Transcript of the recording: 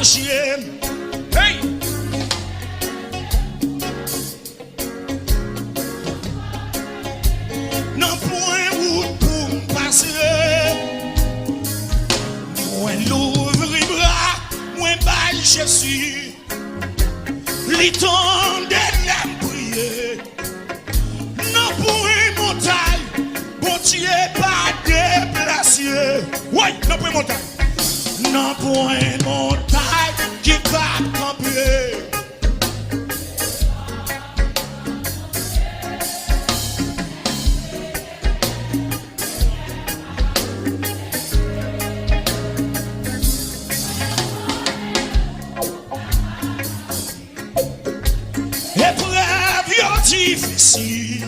marcher. Hey! Non point route pour me passer. Moi l'ouvrir bras, moi bail Jésus. L'étendard l'aime prier. Non point montagne, bon Dieu pas déplacé. Oui, non point montagne. Non point montagne qui va camper. Épreuve difficile.